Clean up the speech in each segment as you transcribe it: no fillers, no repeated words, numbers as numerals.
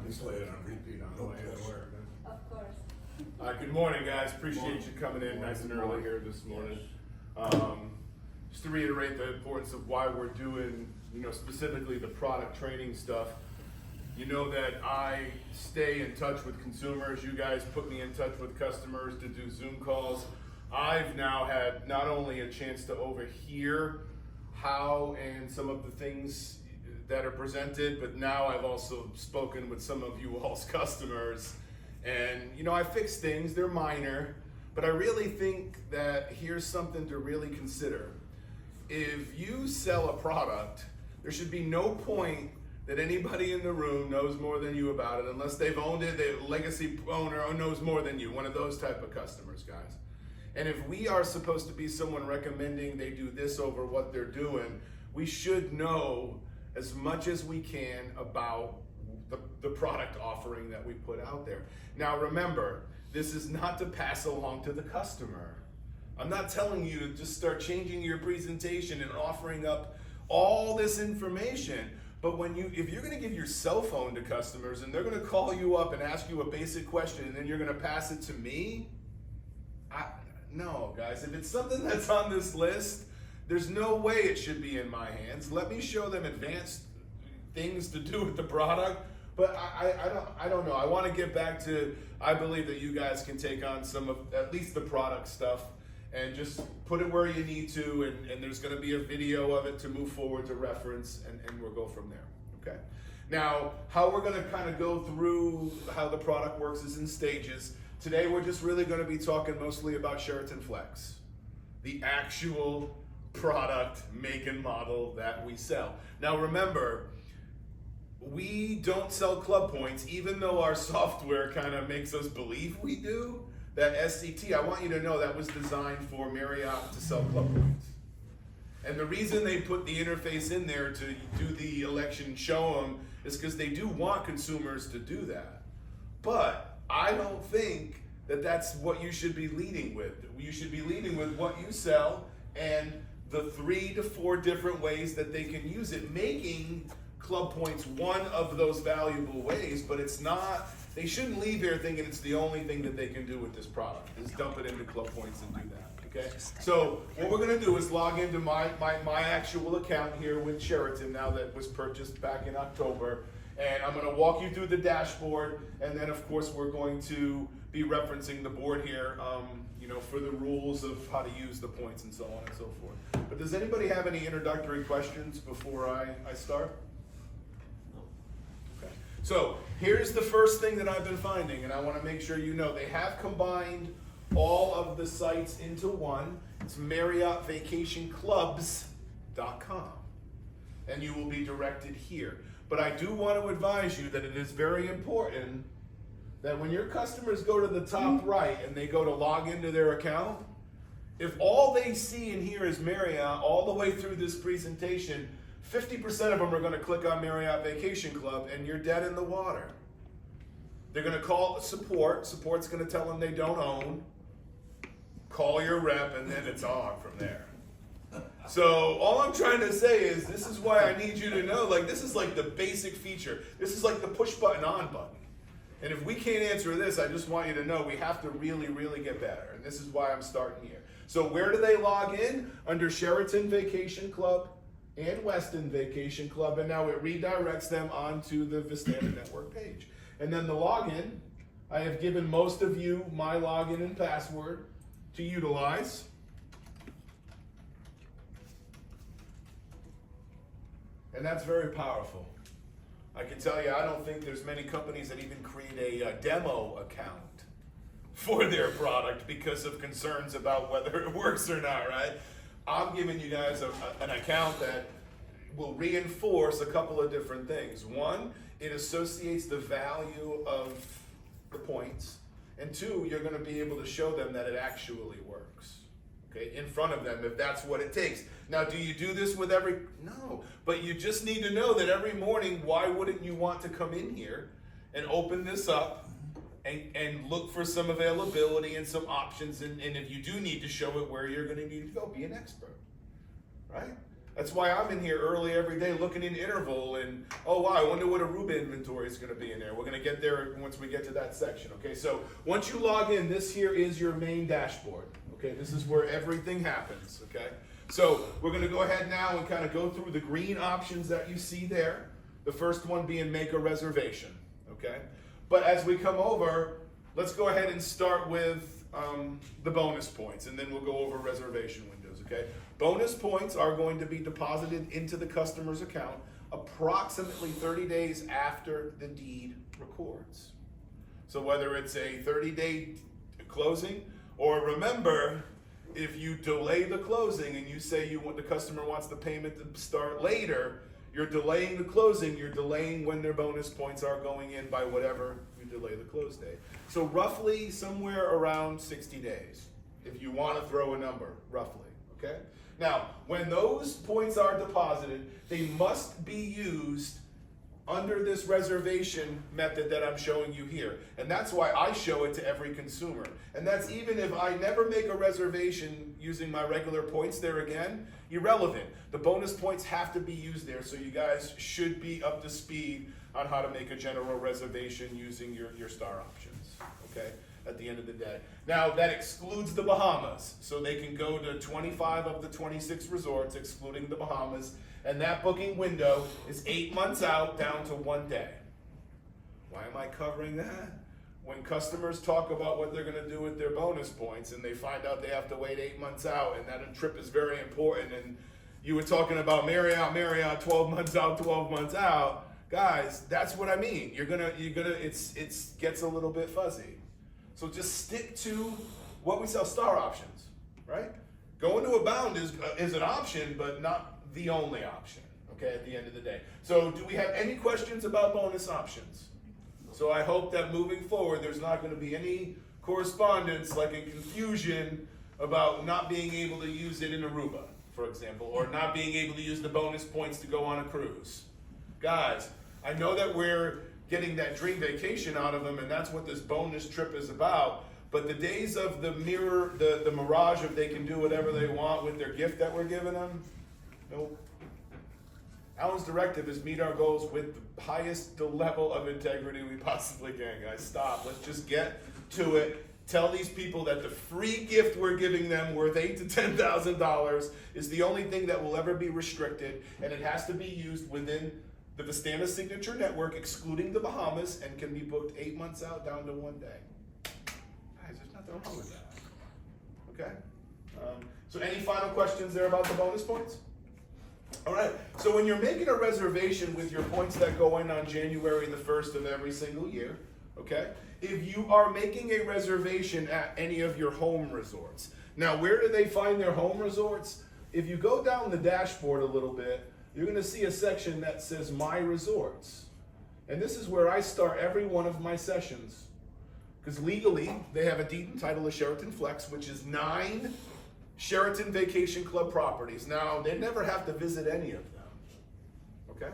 Just lay it on repeat on the way to work. Of course. Good morning, guys. Appreciate you coming in nice and early here this morning. Just to reiterate the importance of why we're doing, specifically the product training stuff. You know that I stay in touch with consumers. You guys put me in touch with customers to do Zoom calls. I've now had not only a chance to overhear how and some of the things that are presented, but now I've also spoken with some of you all's customers. And I fix things, they're minor, but I really think that here's something to really consider. If you sell a product, there should be no point that anybody in the room knows more than you about it, unless they've owned it, the legacy owner knows more than you, one of those type of customers, guys. And if we are supposed to be someone recommending they do this over what they're doing, we should know as much as we can about the product offering that we put out there. Now remember, this is not to pass along to the customer. I'm not telling you to just start changing your presentation and offering up all this information. But if you're gonna give your cell phone to customers and they're gonna call you up and ask you a basic question and then you're gonna pass it to me, no, guys, if it's something that's on this list, there's no way it should be in my hands. Let me show them advanced things to do with the product, but I don't know. I want to get back to, I believe that you guys can take on some of, at least the product stuff, and just put it where you need to, and there's going to be a video of it to move forward to reference, and we'll go from there, okay? Now, how we're going to kind of go through how the product works is in stages. Today, we're just really going to be talking mostly about Sheraton Flex, the actual product, make and model that we sell. Now remember, we don't sell club points, even though our software kind of makes us believe we do. That SCT, I want you to know that was designed for Marriott to sell club points. And the reason they put the interface in there to do the election show them is because they do want consumers to do that. But I don't think that that's what you should be leading with. You should be leading with what you sell and the 3 to 4 different ways that they can use it, making club points one of those valuable ways, but it's not, they shouldn't leave here thinking it's the only thing that they can do with this product, is dump it into club points and do that, okay? So what we're gonna do is log into my actual account here with Sheraton now that was purchased back in October, and I'm gonna walk you through the dashboard, and then of course we're going to be referencing the board here, for the rules of how to use the points and so on and so forth. But does anybody have any introductory questions before I start? Okay. So here's the first thing that I've been finding, and I want to make sure you know they have combined all of the sites into one. It's MarriottVacationClubs.com, and you will be directed here. But I do want to advise you that it is very important that when your customers go to the top right and they go to log into their account, if all they see and hear is Marriott all the way through this presentation, 50% of them are going to click on Marriott Vacation Club, and you're dead in the water. They're going to call support. Support's going to tell them they don't own. Call your rep, and then it's on from there. So all I'm trying to say is this is why I need you to know, this is like the basic feature. This is like the push button on button. And if we can't answer this, I just want you to know we have to really, really get better. And this is why I'm starting here. So where do they log in? Under Sheraton Vacation Club and Westin Vacation Club. And now it redirects them onto the Vistana Network page. And then the login, I have given most of you my login and password to utilize. And that's very powerful. I can tell you, I don't think there's many companies that even create a demo account for their product because of concerns about whether it works or not, right? I'm giving you guys an account that will reinforce a couple of different things. One, it associates the value of the points. And two, you're gonna be able to show them that it actually works, okay, in front of them if that's what it takes. Now, do you do this with every? No, but you just need to know that every morning, why wouldn't you want to come in here and open this up and look for some availability and some options, and if you do need to show it where you're gonna need to go, be an expert, right? That's why I'm in here early every day looking in interval and, oh wow, I wonder what Aruba inventory is gonna be in there. We're gonna get there once we get to that section, okay? So once you log in, this here is your main dashboard, okay? This is where everything happens, okay? So we're gonna go ahead now and kind of go through the green options that you see there. The first one being make a reservation, okay? But as we come over, let's go ahead and start with the bonus points, and then we'll go over reservation windows, okay? Bonus points are going to be deposited into the customer's account approximately 30 days after the deed records. So whether it's a 30-day closing, or remember, if you delay the closing and you say the customer wants the payment to start later, you're delaying the closing, you're delaying when their bonus points are going in by whatever you delay the close date. So roughly somewhere around 60 days, if you want to throw a number, roughly, okay? Now, when those points are deposited, they must be used under this reservation method that I'm showing you here. And that's why I show it to every consumer. And that's even if I never make a reservation using my regular points there again, irrelevant. The bonus points have to be used there, so you guys should be up to speed on how to make a general reservation using your star options, okay, at the end of the day. Now, that excludes the Bahamas, so they can go to 25 of the 26 resorts, excluding the Bahamas, and that booking window is 8 months out down to 1 day. Why am I covering that? When customers talk about what they're gonna do with their bonus points and they find out they have to wait 8 months out and that a trip is very important, and you were talking about Marriott, 12 months out, 12 months out, guys, that's what I mean. It gets a little bit fuzzy. So just stick to what we sell, star options, right? Going to Abound is an option, but not the only option, okay, at the end of the day. So do we have any questions about bonus options? So I hope that moving forward, there's not gonna be any correspondence, like a confusion about not being able to use it in Aruba, for example, or not being able to use the bonus points to go on a cruise. Guys, I know that we're getting that dream vacation out of them, and that's what this bonus trip is about, but the days of the mirage of they can do whatever they want with their gift that we're giving them, nope. Alan's directive is meet our goals with the highest level of integrity we possibly can, guys. Stop, let's just get to it. Tell these people that the free gift we're giving them worth $8,000 to $10,000 is the only thing that will ever be restricted, and it has to be used within the Vistana Signature Network, excluding the Bahamas, and can be booked 8 months out down to 1 day. Guys, there's nothing wrong with that. Okay? So any final questions there about the bonus points? All right, so when you're making a reservation with your points that go in on January the 1st of every single year, okay? If you are making a reservation at any of your home resorts. Now, where do they find their home resorts? If you go down the dashboard a little bit, you're gonna see a section that says My Resorts. And this is where I start every one of my sessions. Because legally, they have a deed and title of Sheraton Flex, which is 9 Sheraton Vacation Club properties. Now, they never have to visit any of them, okay?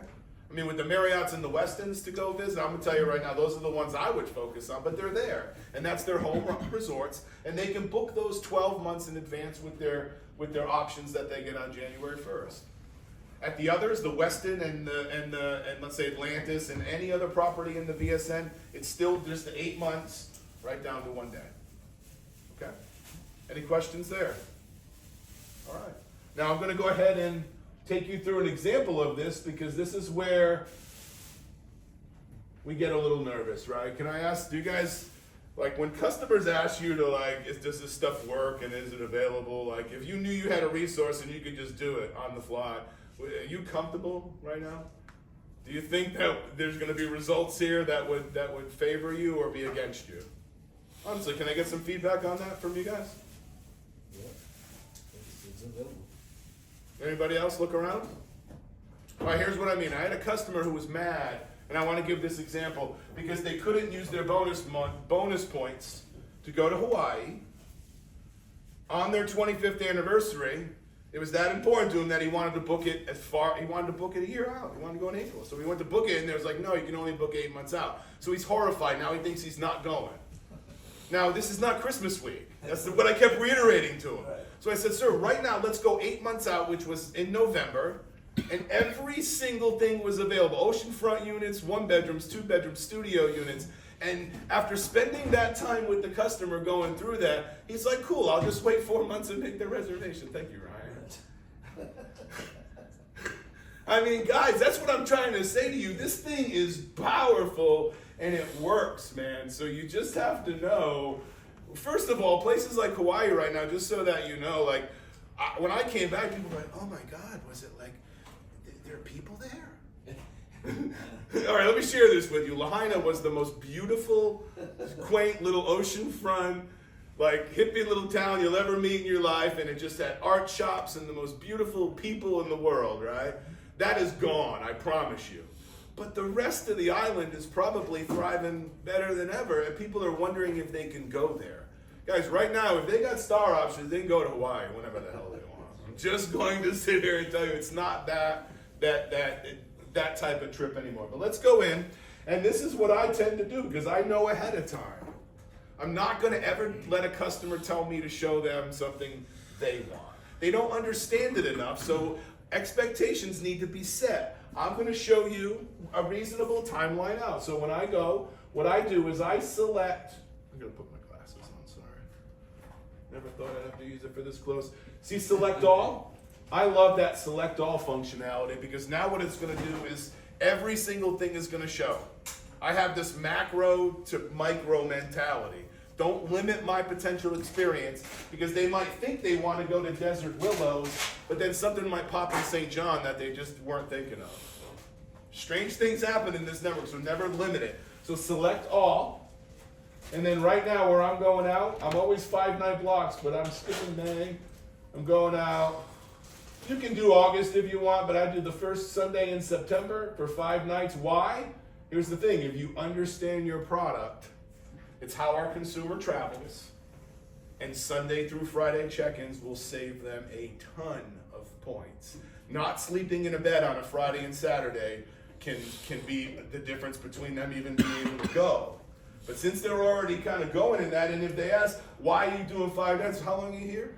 I mean, with the Marriotts and the Westins to go visit, I'm gonna tell you right now, those are the ones I would focus on, but they're there. And that's their home resorts, and they can book those 12 months in advance with their options that they get on January 1st. At the others, the Westin and let's say Atlantis and any other property in the VSN, it's still just 8 months, right down to 1 day, okay? Any questions there? All right. Now I'm going to go ahead and take you through an example of this, because this is where we get a little nervous, right? Can I ask, do you guys, like when customers ask you to does this stuff work and is it available? Like if you knew you had a resource and you could just do it on the fly, are you comfortable right now? Do you think that there's going to be results here that would favor you or be against you? Honestly, can I get some feedback on that from you guys? Anybody else look around? All right, here's what I mean. I had a customer who was mad, and I want to give this example, because they couldn't use their bonus points to go to Hawaii on their 25th anniversary. It was that important to him that he wanted to book it he wanted to book it a year out. He wanted to go in April. So we went to book it, and there was like, no, you can only book 8 months out. So he's horrified. Now he thinks he's not going. Now, this is not Christmas week. That's what I kept reiterating to him. Right. So I said, sir, right now, let's go 8 months out, which was in November, and every single thing was available. Oceanfront units, 1 bedrooms, 2 bedrooms, studio units. And after spending that time with the customer going through that, he's like, cool, I'll just wait 4 months and make the reservation. Thank you, Ryan. I mean, guys, that's what I'm trying to say to you. This thing is powerful and it works, man. So you just have to know, first of all, places like Hawaii right now, just so that you know, like, when I came back, people were like, oh my God, was it like, there are people there? All right, let me share this with you. Lahaina was the most beautiful, quaint little oceanfront, like hippie little town you'll ever meet in your life, and it just had art shops and the most beautiful people in the world, right? That is gone, I promise you. But the rest of the island is probably thriving better than ever, and people are wondering if they can go there. Guys, right now, if they got star options, they can go to Hawaii whenever the hell they want. I'm just going to sit here and tell you it's not that type of trip anymore. But let's go in, and this is what I tend to do because I know ahead of time. I'm not going to ever let a customer tell me to show them something they want. They don't understand it enough, so expectations need to be set. I'm going to show you a reasonable timeline out. So when I go, what I do is I select, I'm going to put my glasses on, sorry. Never thought I'd have to use it for this close. See select all? I love that select all functionality because now what it's going to do is every single thing is going to show. I have this macro to micro mentality. Don't limit my potential experience because they might think they want to go to Desert Willows, but then something might pop in St. John that they just weren't thinking of. Strange things happen in this network, so never limit it. So select all. And then right now where I'm going out, I'm always 5-night blocks, but I'm skipping May. I'm going out. You can do August if you want, but I do the first Sunday in September for 5 nights. Why? Here's the thing, if you understand your product, it's how our consumer travels, and Sunday through Friday check-ins will save them a ton of points. Not sleeping in a bed on a Friday and Saturday can be the difference between them even being able to go. But since they're already kind of going in that, and if they ask, why are you doing 5 nights? How long are you here?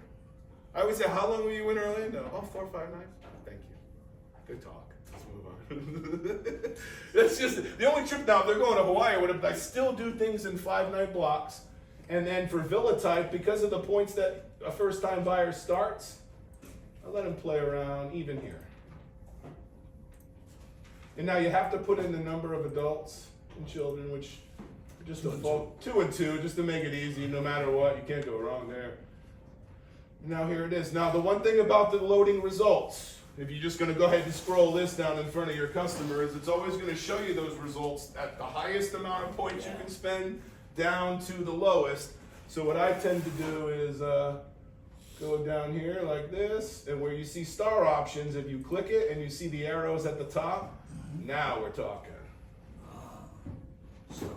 I would say, how long were you in Orlando? Oh, 4 or 5 nights. Thank you. Good talk. Let's move on. That's just the only trip now. If they're going to Hawaii, I still do things in 5-night blocks. And then for Villa type, because of the points that a first-time buyer starts, I let them play around even here. And now you have to put in the number of adults and children, which just 2 and 2, just to make it easy. No matter what, you can't go wrong there. Now here it is. Now the one thing about the loading results, if you're just going to go ahead and scroll this down in front of your customer, is it's always going to show you those results at the highest amount of points you can spend down to the lowest. So what I tend to do is go down here like this, and where you see star options, if you click it and you see the arrows at the top, now we're talking.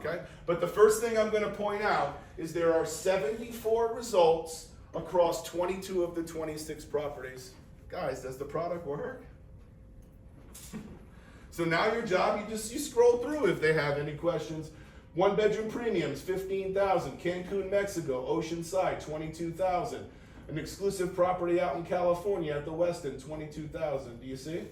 Okay? But the first thing I'm going to point out is there are 74 results across 22 of the 26 properties. Guys, does the product work? So now your job, you scroll through if they have any questions. 1-bedroom premiums, $15,000. Cancun, Mexico, Oceanside, $22,000. An exclusive property out in California at the Westin, $22,000. Do you see?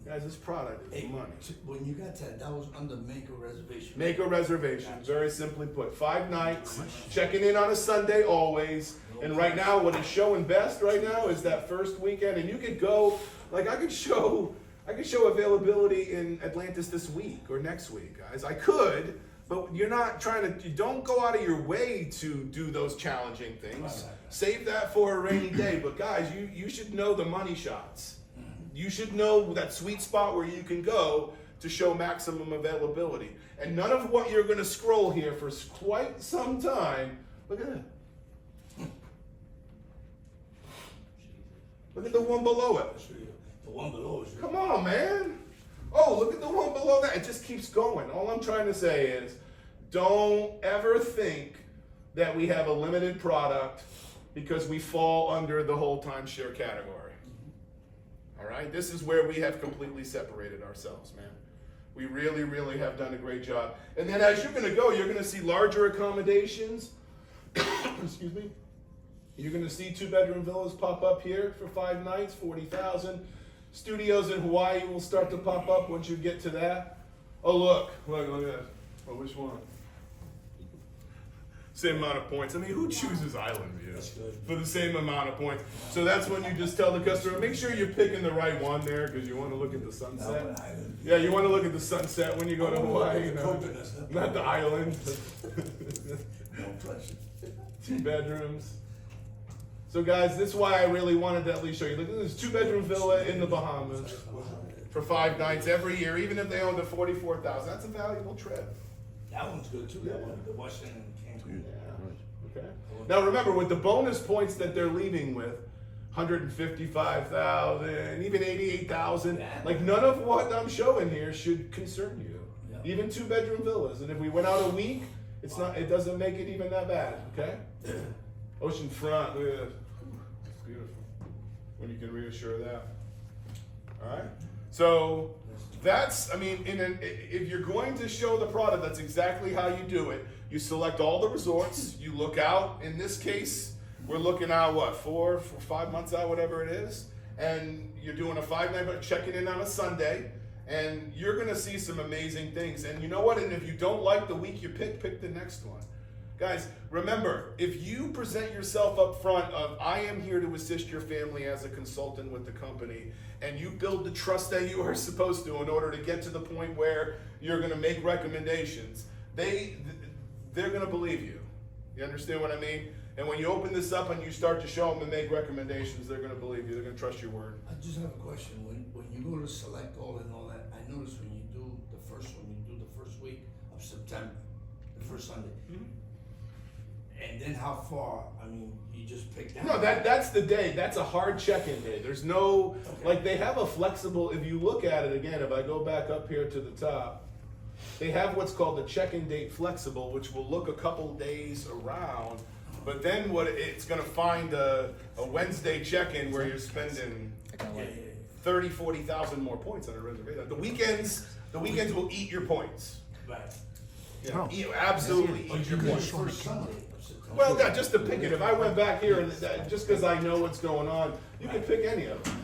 Guys, this product is money. When you got that was under make a reservation. Make a reservation, very simply put. 5 nights, checking in on a Sunday always. And right now, what is showing best right now is that first weekend. And you could go, like I could show availability in Atlantis this week or next week, guys. I could, but you're not you don't go out of your way to do those challenging things. Right. Save that for a rainy day. But guys, you should know the money shots. You should know that sweet spot where you can go to show maximum availability. And none of what you're going to scroll here for quite some time. Look at that. Look at the one below it. The one below is. Come on, man. Oh, look at the one below that. It just keeps going. All I'm trying to say is don't ever think that we have a limited product because we fall under the whole timeshare category. All right? This is where we have completely separated ourselves, man. We really, really have done a great job. And then as you're going to go, you're going to see larger accommodations. Excuse me. You're gonna see 2-bedroom villas pop up here for 5 nights, 40,000. Studios in Hawaii will start to pop up once you get to that. Oh look at that. Oh, which one? Same amount of points. I mean, who chooses Island View That's good. for the same amount of points? So that's when you just tell the customer, make sure you're picking the right one there because you want to look at the sunset. Now, Island View. Yeah, you want to look at the sunset when you go to Hawaii, you know, Coconuts, not the island. No pleasure. 2 bedrooms. So guys, this is why I really wanted to at least show you. Look at this 2-bedroom villa in the Bahamas for 5 nights every year, even if they own the 44,000. That's a valuable trip. That one's good too, that one, the Washington Cancun. Okay. Now remember, with the bonus points that they're leaving with, 155,000, even 88,000, like none of what I'm showing here should concern you. Yeah. Even 2-bedroom villas. And if we went out a week, it doesn't make it even that bad, okay? Ocean front, look at that. It's beautiful. When you can reassure that. All right. So that's, I mean, if you're going to show the product, that's exactly how you do it. You select all the resorts. You look out. In this case, we're looking out what 4 or 5 months out, whatever it is, and you're doing a 5-night, but checking in on a Sunday, and you're gonna see some amazing things. And you know what? And if you don't like the week you pick the next one. Guys, remember, if you present yourself up front of, I am here to assist your family as a consultant with the company, and you build the trust that you are supposed to in order to get to the point where you're gonna make recommendations, they're gonna believe you. You understand what I mean? And when you open this up and you start to show them and make recommendations, they're gonna believe you, they're gonna trust your word. I just have a question, when you go to select all and all that, I noticed when you do the first one, you do the first week of September, the first Sunday. And then how far, I mean, you just pick that? No, that's the day. That's a hard check-in day. There's no, like they have a flexible, if you look at it again, if I go back up here to the top, they have what's called the check-in date flexible, which will look a couple days around, but then it's gonna find a Wednesday check-in where you're spending 30, 40,000 more points on a reservation. The weekends will eat your points. Right. Yeah, absolutely But eat you your do the points. first Sunday of September. Well, yeah, just to pick it. If I went back here and just because I know what's going on, you can pick any of them.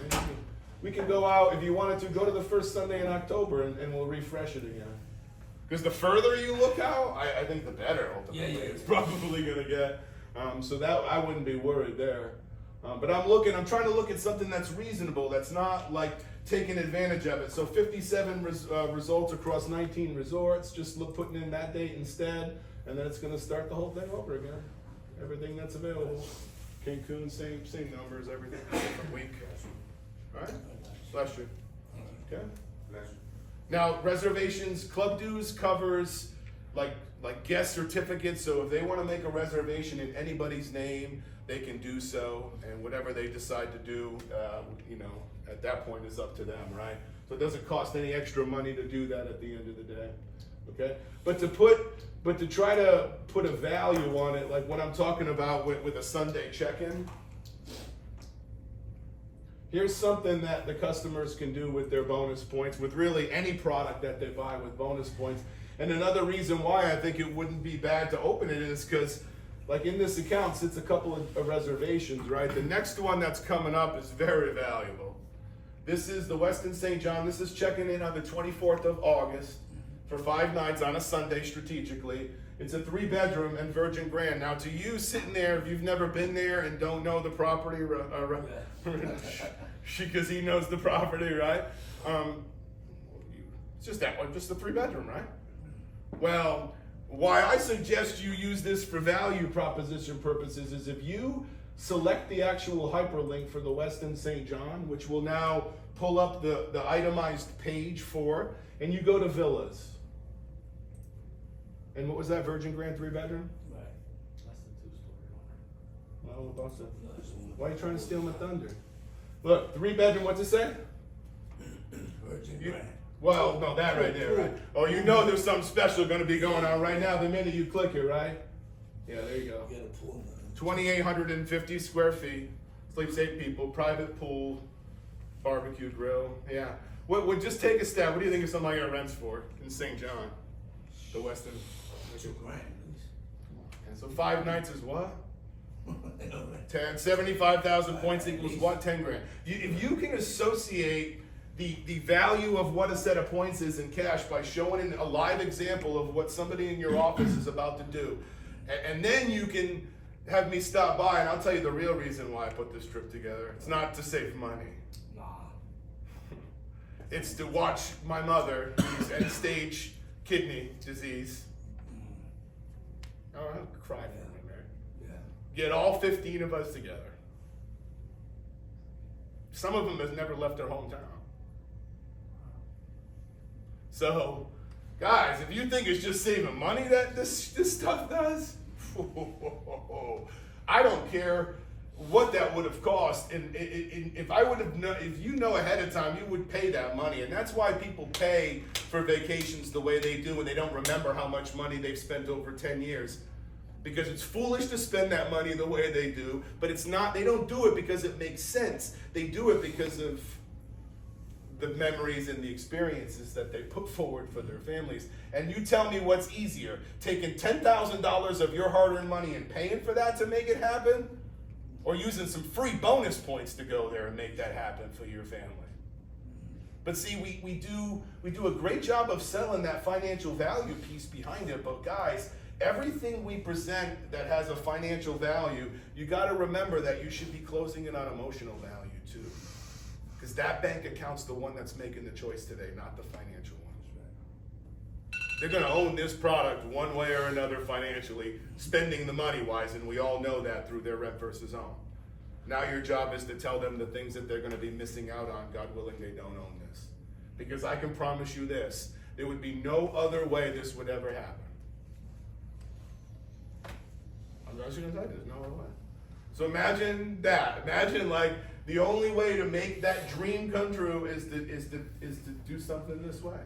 We can go out if you wanted to. Go to the first Sunday in October and we'll refresh it again. Because the further you look out, I think the better ultimately it's probably gonna get. So that I wouldn't be worried there. But I'm trying to look at something that's reasonable. That's not like taking advantage of it. So 57 results across 19 resorts. Just putting in that date instead, and then it's going to start the whole thing over again. Everything that's available. Cancun, same numbers, everything different week. All right. Bless you. Okay. Now reservations, club dues covers like guest certificates. So if they want to make a reservation in anybody's name, they can do so, and whatever they decide to do, at that point is up to them, right? So it doesn't cost any extra money to do that at the end of the day, okay? But to try to put a value on it, like what I'm talking about with a Sunday check-in, here's something that the customers can do with their bonus points, with really any product that they buy with bonus points. And another reason why I think it wouldn't be bad to open it is because like in this account sits a couple of reservations, right? The next one that's coming up is very valuable. This is the Westin St. John. This is checking in on the 24th of August for 5 nights on a Sunday strategically. It's a 3-bedroom and Virgin Grand. Now to you sitting there, if you've never been there and don't know the property, because he knows the property, right? It's just that one, just a 3-bedroom, right? Well, why I suggest you use this for value proposition purposes is if you select the actual hyperlink for the Westin St. John, which will now pull up the itemized page for, and you go to villas. And what was that, Virgin Grand 3-bedroom? Right. Well, about to, why are you trying to steal my thunder? Look, 3-bedroom, what's it say? Virgin You- Grand. Well, no, that right there, right? Oh, you know there's something special gonna be going on right now the minute you click it, right? Yeah, there you go. You got a pool. 2,850 square feet, sleeps 8 people, private pool, barbecue grill, yeah. What, just take a stab, what do you think of something like that rents for in St. John? The Westin? $2 grand at least. Yeah. So 5 nights is what? 10, 75,000 points equals what? 10 grand. If you can associate the value of what a set of points is in cash by showing a live example of what somebody in your office is about to do, and then you can have me stop by and I'll tell you the real reason why I put this trip together. It's not to save money. Nah. It's to watch my mother, who's end-stage kidney disease. Oh, I'll cry for me, man. Yeah. Get all 15 of us together. Some of them has never left their hometown. So, guys, if you think it's just saving money that this stuff does, I don't care what that would have cost. And if I would have known, if you know ahead of time, you would pay that money. And that's why people pay for vacations the way they do, and they don't remember how much money they've spent over 10 years. Because it's foolish to spend that money the way they do, but it's not, they don't do it because it makes sense. They do it because of the memories and the experiences that they put forward for their families. And you tell me what's easier, taking $10,000 of your hard-earned money and paying for that to make it happen, or using some free bonus points to go there and make that happen for your family. But see, we do a great job of selling that financial value piece behind it, but guys, everything we present that has a financial value, you got to remember that you should be closing it on emotional value too. Because that bank account's the one that's making the choice today, not the financial one. They're going to own this product one way or another financially, spending the money wise, and we all know that through their rent versus own. Now your job is to tell them the things that they're going to be missing out on, God willing they don't own this. Because I can promise you this, there would be no other way this would ever happen. I was going to tell you, there's no other way. So imagine that. Imagine like the only way to make that dream come true is to do something this way.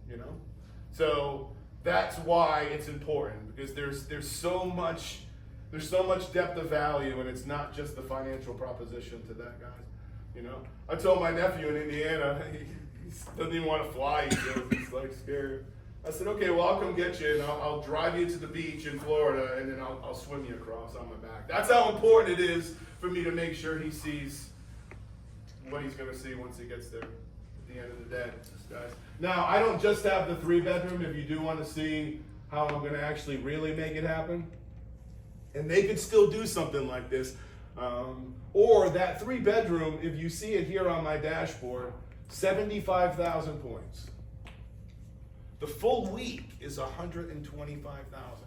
You know? So that's why it's important, because there's so much depth of value, and it's not just the financial proposition to that, guys. You know? I told my nephew in Indiana, he doesn't even want to fly, he's like scared. I said, okay, well, I'll come get you, and I'll drive you to the beach in Florida, and then I'll swim you across on my back. That's how important it is for me to make sure he sees what he's going to see once he gets there at the end of the day, guys. Now, I don't just have the 3-bedroom if you do want to see how I'm going to actually really make it happen. And they could still do something like this. Or that 3-bedroom, if you see it here on my dashboard, 75,000 points. The full week is 125,000.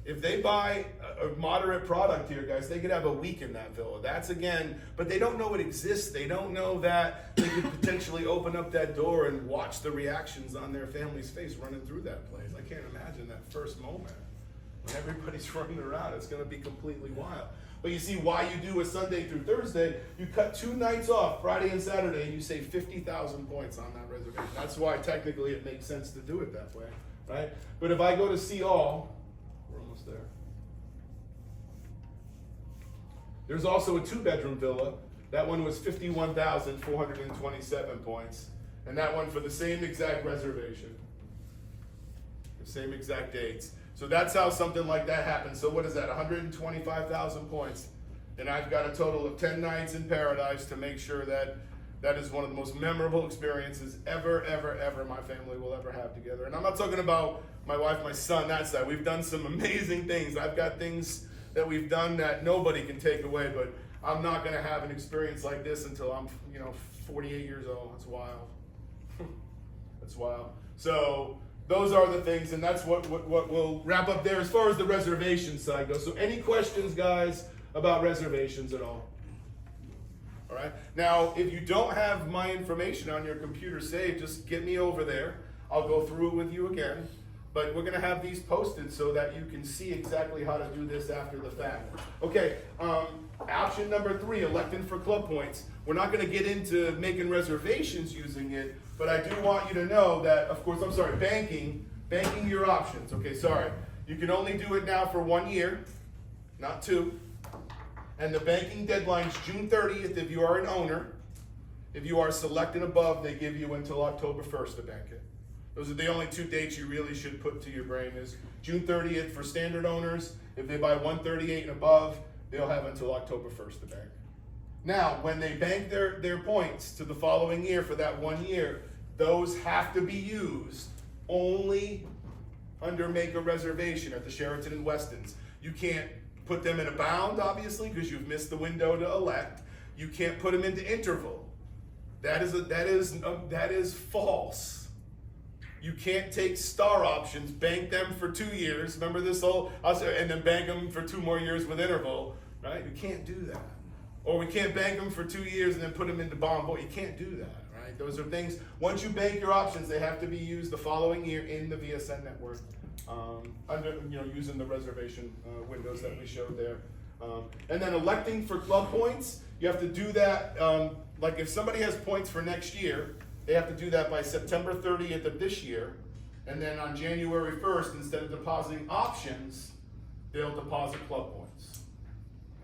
If they buy a moderate product here, guys, they could have a week in that villa. That's again, but they don't know it exists. They don't know that they could potentially open up that door and watch the reactions on their family's face running through that place. I can't imagine that first moment when everybody's running around. It's going to be completely wild. But you see, why you do a Sunday through Thursday, you cut 2 nights off, Friday and Saturday, and you save 50,000 points on that reservation. That's why technically it makes sense to do it that way, right? But if I go to see all, we're almost there. There's also a 2-bedroom villa. That one was 51,427 points. And that one for the same exact reservation. The same exact dates. So that's how something like that happens. So what is that, 125,000 points. And I've got a total of 10 nights in paradise to make sure that that is one of the most memorable experiences ever my family will ever have together. And I'm not talking about my wife, my son, that side. We've done some amazing things. I've got things that we've done that nobody can take away, but I'm not gonna have an experience like this until I'm, 48 years old. That's wild. That's wild. So those are the things, and that's what we'll wrap up there as far as the reservation side goes. So any questions, guys, about reservations at all? All right. Now, if you don't have my information on your computer saved, just get me over there. I'll go through it with you again. But we're going to have these posted so that you can see exactly how to do this after the fact. Okay, option number 3, electing for club points. We're not going to get into making reservations using it, but I do want you to know that, of course, banking your options. Okay, sorry. You can only do it now for 1 year, not 2. And the banking deadline's June 30th if you are an owner. If you are select and above, they give you until October 1st to bank it. Those are the only 2 dates you really should put to your brain is June 30th for standard owners. If they buy 138 and above, they'll have until October 1st to bank. Now, when they bank their points to the following year for that 1 year, those have to be used only under make a reservation at the Sheraton and Westins. You can't put them in a bound, obviously, because you've missed the window to elect. You can't put them into interval. That is false. You can't take star options, bank them for 2 years. Remember this whole, and then bank them for 2 more years with interval, right? You can't do that. Or we can't bank them for 2 years and then put them into bond. You can't do that, right? Those are things, once you bank your options, they have to be used the following year in the VSN network, under, using the reservation windows that we showed there. And then electing for club points, you have to do that, like if somebody has points for next year, they have to do that by September 30th of this year. And then on January 1st, instead of depositing options, they'll deposit club points.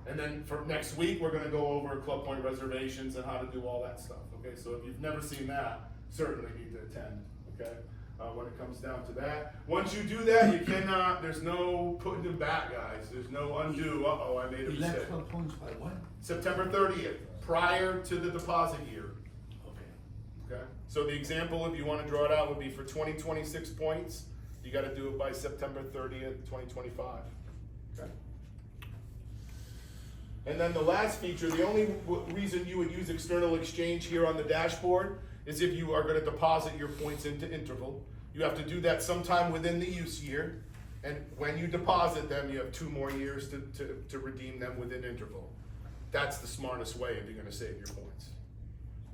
And then for next week, we're gonna go over club point reservations and how to do all that stuff, okay? So if you've never seen that, certainly need to attend, okay? When it comes down to that. Once you do that, you cannot, there's no putting them back, guys. There's no undo, uh-oh, I made a mistake. Elect club points by when? September 30th, prior to the deposit year, Okay. okay? So the example, if you wanna draw it out, would be for 2026 points, you gotta do it by September 30th, 2025, okay? And then the last feature, the only reason you would use external exchange here on the dashboard is if you are gonna deposit your points into interval. You have to do that sometime within the use year. And when you deposit them, you have 2 more years to redeem them within interval. That's the smartest way if you're gonna save your points.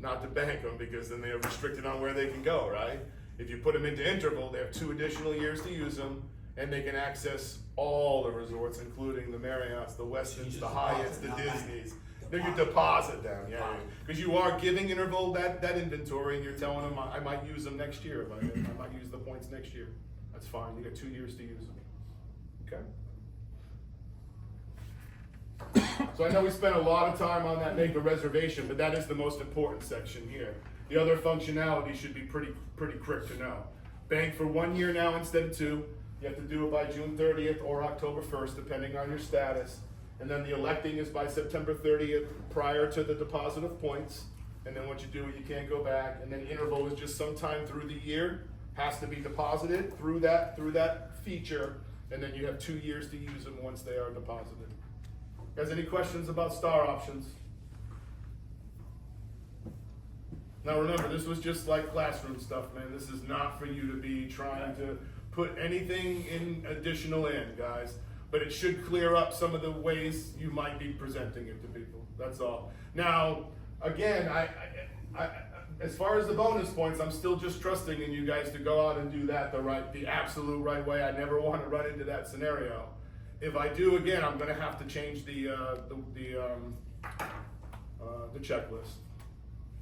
Not to bank them, because then they are restricted on where they can go, right? If you put them into interval, they have 2 additional years to use them, and they can access all the resorts, including the Marriotts, the Westins, the Hyatts, the Disneys. Then you deposit them, yeah, because you are giving interval that inventory, and you're telling them, I might use them next year, I might use the points next year. That's fine, you got 2 years to use them, okay? So I know we spent a lot of time on that make a reservation, but that is the most important section here. The other functionality should be pretty quick to know. Bank for 1 year now instead of 2. You have to do it by June 30th or October 1st, depending on your status. And then the electing is by September 30th prior to the deposit of points. And then once you do it, you can't go back. And then interval is just sometime through the year, has to be deposited through that feature. And then you have 2 years to use them once they are deposited. Guys, any questions about star options? Now remember, this was just like classroom stuff, man. This is not for you to be trying to put anything in additional in, guys. But it should clear up some of the ways you might be presenting it to people. That's all. Now, again, I as far as the bonus points, I'm still just trusting in you guys to go out and do that the absolute right way. I never want to run into that scenario. If I do, again, I'm going to have to change the checklist.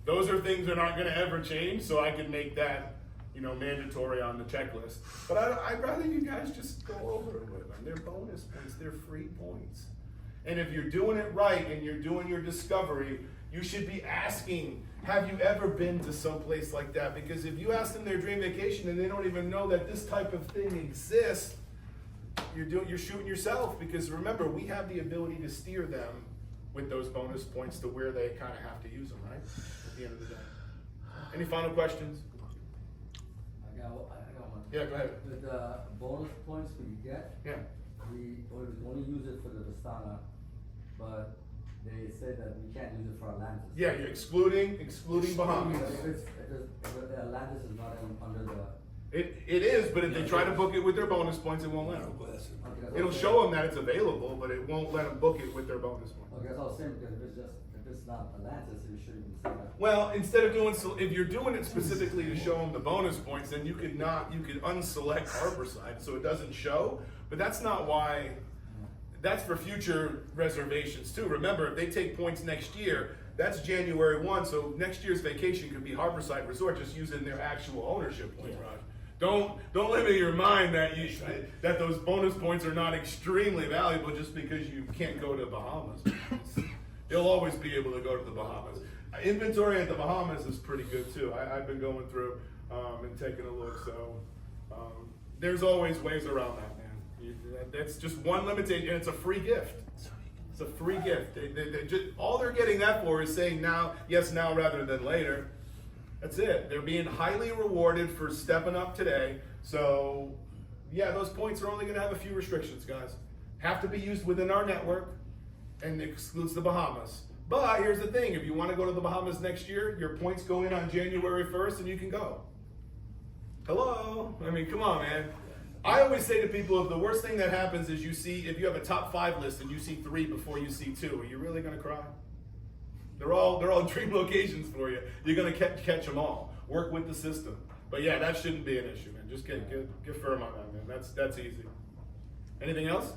Those are things that aren't going to ever change, so I can make that, mandatory on the checklist. But I'd rather you guys just go over it with them. They're bonus points, they're free points. And if you're doing it right and you're doing your discovery, you should be asking, have you ever been to some place like that? Because if you ask them their dream vacation and they don't even know that this type of thing exists, you're shooting yourself. Because remember, we have the ability to steer them with those bonus points to where they kind of have to use them, right? At the end of the day. Any final questions? I got one. Yeah, go ahead. The bonus points we get, Yeah. we only use it for the Vistana, but they say that we can't use it for Atlantis. Yeah, you're excluding Bahamas. If Atlantis is not under the. It is, but if they try to book it with their bonus points, it won't let them. Okay, that's It'll what I'm show them that it's available, but it won't let them book it with their bonus points. Okay, that's what I was saying, because if it's not Atlantis, we shouldn't even say that. Well, instead of if you're doing it specifically to show them the bonus points, then you could unselect Harborside so it doesn't show. But that's not why. That's for future reservations too. Remember, if they take points next year, that's January 1. So next year's vacation could be Harborside Resort, just using their actual ownership points, Raj. Don't limit your mind that those bonus points are not extremely valuable just because you can't go to Bahamas. You'll always be able to go to the Bahamas. Inventory at the Bahamas is pretty good too. I've been going through. and taking a look. So there's always ways around that, man. That's just one limitation, and it's a free gift. It's a free gift. They just, all they're getting that for is saying now, yes, now rather than later. That's it. They're being highly rewarded for stepping up today. So, yeah, those points are only going to have a few restrictions, guys. Have to be used within our network, and excludes the Bahamas. But here's the thing: if you want to go to the Bahamas next year, your points go in on January 1st, and you can go. Hello? I mean, come on, man. I always say to people, if the worst thing that happens is if you have a top 5 list and you see 3 before you see 2, are you really going to cry? They're all dream locations for you. You're going to catch them all. Work with the system. But yeah, that shouldn't be an issue, man. Just get firm on that, man. That's easy. Anything else?